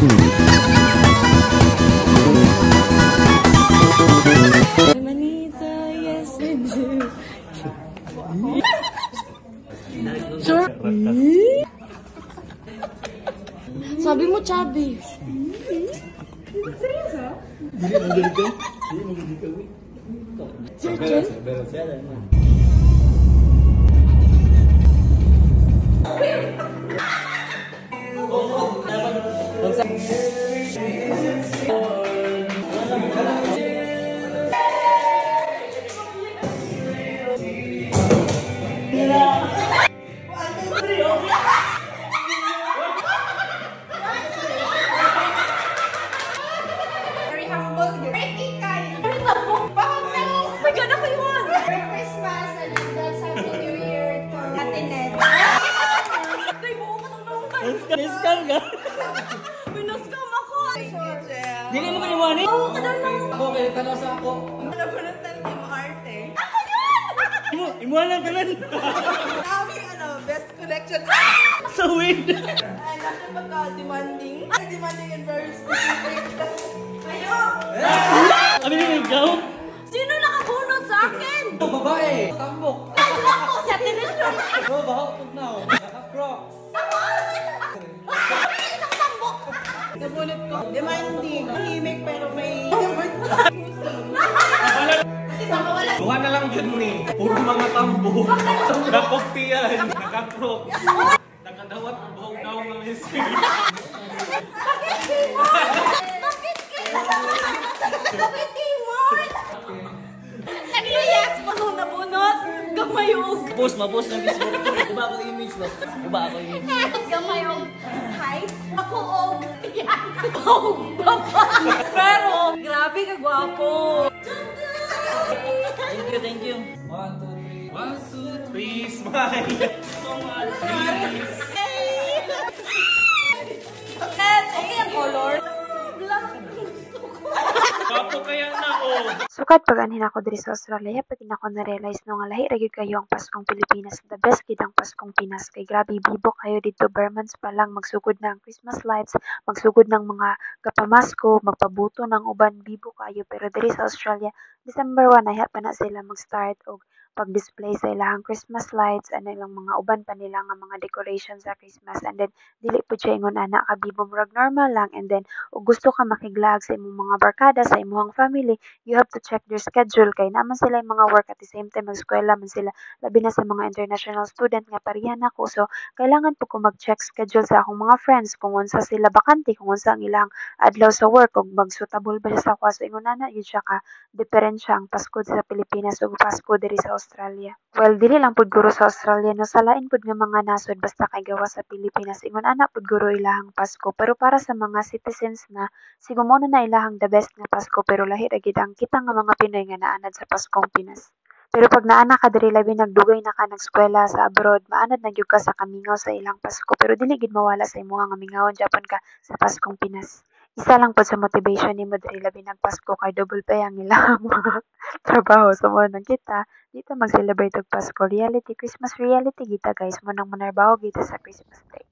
Manita, yes I do. Sure. Sabi mo chubby. Seryoso? Hindi magaling ka? Hindi magaling ka. Seryoso? Niskam ka? Pinaskam ako! Dili mo kaniwani? Oo, kadang lang! Ako, kaya tanaw sa ako. Nabunutan ni mo arte. Ako yun! Imuha lang ka lang. Aming best collection. So weird. Ay, laki pagka-demanding. Ay, demanding and very specific. Ayo! Abi na ikaw? Sino nakabunot sa akin? Babae. Tambok. Kaya ako siya tinilyon. Baho, pag na ako. Naka-crocs. Nabunot ko. Demanding. Himik pero may... Duha na lang yun ni. Puro mga tambo. Nakoktiyan. Naka-crocs. Nakadawat buhok daw ng history. Bakit Timon? Bakit Timon? Yes, pag nabunot, gamayog. Mapost ng Facebook. Iba ako yung image mo. Iba ako yung image. Gamayog. Height? Ako og. Yan. Og baba. Pero, grabe ka gwapo. Thank you. 1, 2, 3. 1, 2, 3, smile. So much, please. Okay, ang color. Kapo kaya na, oh. Sukat pag anhin ako diri sa Australia, pag ako na-realize no nga lahi ragid kayo ang Paskong Pilipinas. The best gid ang Paskong Pinas. Kay grabe bibok kayo dito Bermans pa lang magsugod na ang Christmas lights, magsugod ng mga kapamasko, magpabuto ng uban bibok kayo. Pero diri sa Australia, December 1 ay pa na sila mag-start og pag-display sa ilahang Christmas lights and ilang mga uban pa nila nga mga decorations sa Christmas, and then dili po siya ingon ana ka bibo murag normal lang, and then ug gusto ka makiglag sa imong mga barkada sa imong family, you have to check their schedule kay naman sila yung mga work at the same time mag-eskwela man sila, labi na sa mga international student nga pareha nako, so kailangan po ko mag-check schedule sa akong mga friends kung unsa sila bakante, kung unsa ang ilang adlaw sa work, kung mag-suitable ba siya sa kwa, so ingon ana yun siya ka diferensya ang Pasko sa Pilipinas ug Pasko diri sa Australia. Well, dili lang pud guro sa Australia no, sa lain pud nga mga nasod basta kay gawa sa Pilipinas ingon ana pud guro ilahang Pasko, pero para sa mga citizens na siguro mo na ilahang the best nga Pasko, pero lahi ra gid ang kita nga mga Pinoy nga naanad sa Paskong Pinas. Pero pag naana ka diri labi nagdugay na ka nag-eskwela sa abroad, maanad na gyud ka sa kamingaw sa ilang Pasko, pero dili gid mawala sa imong nga mingawon Japan ka sa Paskong Pinas. Isa lang po sa motivation ni mo diri labi nagpasko kay double pay ang ilang mga trabaho, so mo nang kita dito mag-celebrate og Pasko reality, Christmas reality kita guys, mo nang manarbaho kita sa Christmas day.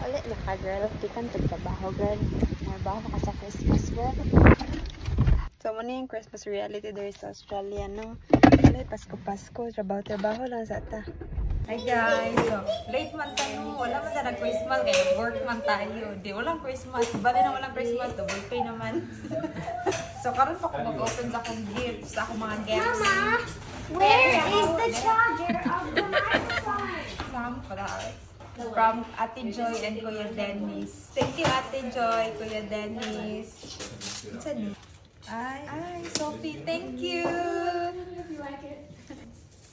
Ulit na ka girl, kita ang trabaho girl, narbaho ka sa Christmas girl. So mo na yung Christmas reality there sa Australia no. Ulit Pasko trabaho lang sa ta. Hi guys! So, late man tayo. Wala man tayo Christmas kaya work man tayo. Di, walang Christmas. Bali na walang Christmas. Double pay naman. So, karon pa ako mag-open sa akong gifts. Sa akong mga gifts. Mama, where is the charger of the microphone? Some flowers. From Ate Joy and Kuya Dennis. Thank you Ate Joy, Kuya Dennis. What's that? Ay, Sophie, thank you! You like it?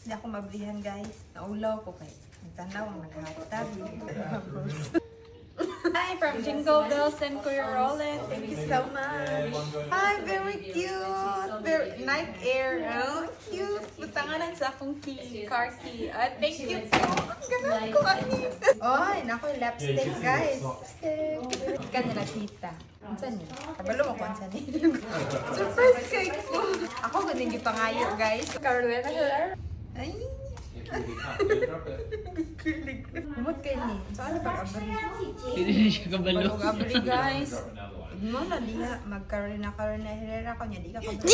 Hindi ako mablihan guys. Naulaw ko kay tanaw ang naghatag. Hi, from Jingle Bells and Kuya Roland. Thank you so much. Hi, very cute. Very Nike Air. Oh, cute. Butanganan sa akong key, car key. Thank you po. Ang ganun ko. Oy, naku, lipstick guys. Lipstick. Ika nila kita. Ansan niyo? Kabalo mo ko ansan niyo. Surprise cake po. Ako ganun yung pangayo guys. Carolina Hilar. Ay, Umot kayo ni. Saan pag-abri? Hindi na siya kabalo. Pag-abri guys. Mo na diha. Magkaroon na Herrera ko niya. Di ka kabalo.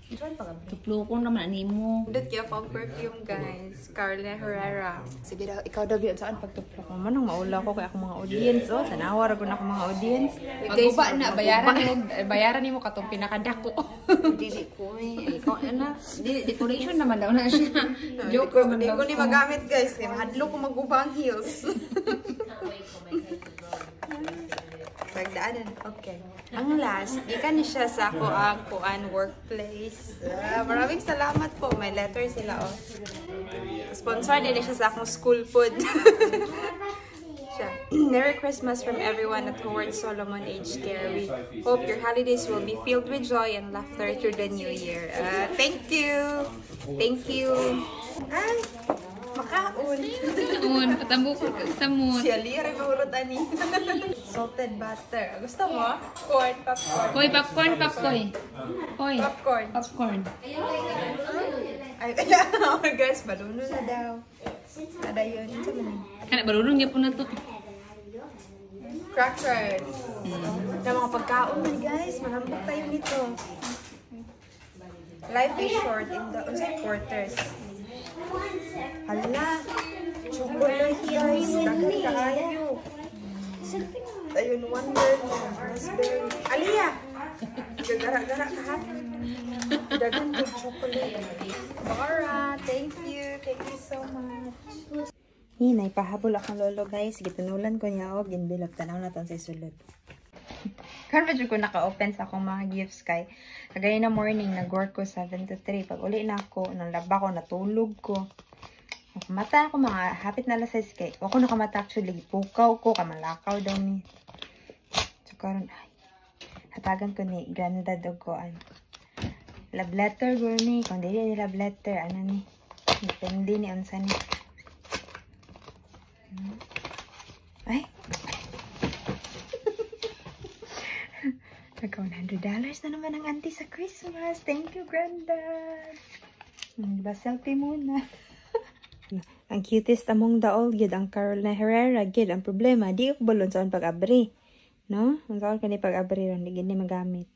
Saan pag-abri? Tuplokon naman ani mo. Dut kaya pang perfume guys. Carla Herrera. Sige daw, ikaw daw biyan saan pagtuplok mo. Manong maula ko kaya akong mga audience. Oh, tanawar ko na akong mga audience. Maguba na, bayaran ni mo katong pinakadako. Dili ko eh. Ikaw na. Decoration naman daw na siya. Joke ko. Hindi ko ni magamit guys. Kaya mahadlo ko maguba ang heels. Pagdaanan. Okay. Ang last, di ka ni siya sa ako ang kuan workplace. Maraming salamat po. May letter sila oh. Sponsor din siya sa akong school food. Merry Christmas from everyone at Howard Solomon Aged Care. We hope your holidays will be filled with joy and laughter through the new year. Thank you. Thank you. Ay, makaon. Samon, patambo ko sa moon. Si Alira mahurot ani. Salted butter. Gusto mo? Corn popcorn. Koy, popcorn, popcorn. Koy, Popcorn. popcorn. Ay, oh guys, baluno na daw. Ada yun. Ito mo na. Kana barulong niya po na to. Crackers. Na mga pagkaon man guys, manambok tayo nito. Life is short in the quarters. Hala, chocolate guys, dagat kaayo. Ayun, wonder, raspberry. Aliyah! Gagara-gara ka ha? Dagan ko chocolate. Laura, thank you. Thank you so much. Hinay, pahabol akong lolo guys. Gitunulan ko niya og ginbilog tanaw na ton sa sulod. Karon medyo ko naka-open sa akong mga gifts kay kagaya na morning nag-work ko 7 to 3. Pag uli na ako, nang laba ko, natulog ko. Mata ako mga hapit na alas 6 kay. Ako nakamata actually, pukaw ko, kamalakaw daw ni. So karon ay hatagan ko ni granddad og ko an. Love letter go ni, kung dili love letter ano ni. Depende ni unsa ni. Ay. Nagka $100 na naman ang auntie sa Christmas. Thank you, Granddad. Diba, selfie muna. Ang cutest among daol, gid ang Carla Herrera, gid ang problema. Di ko balon saan pag-abri. No? Ang saan ka ni pag-abri ron, di gini magamit.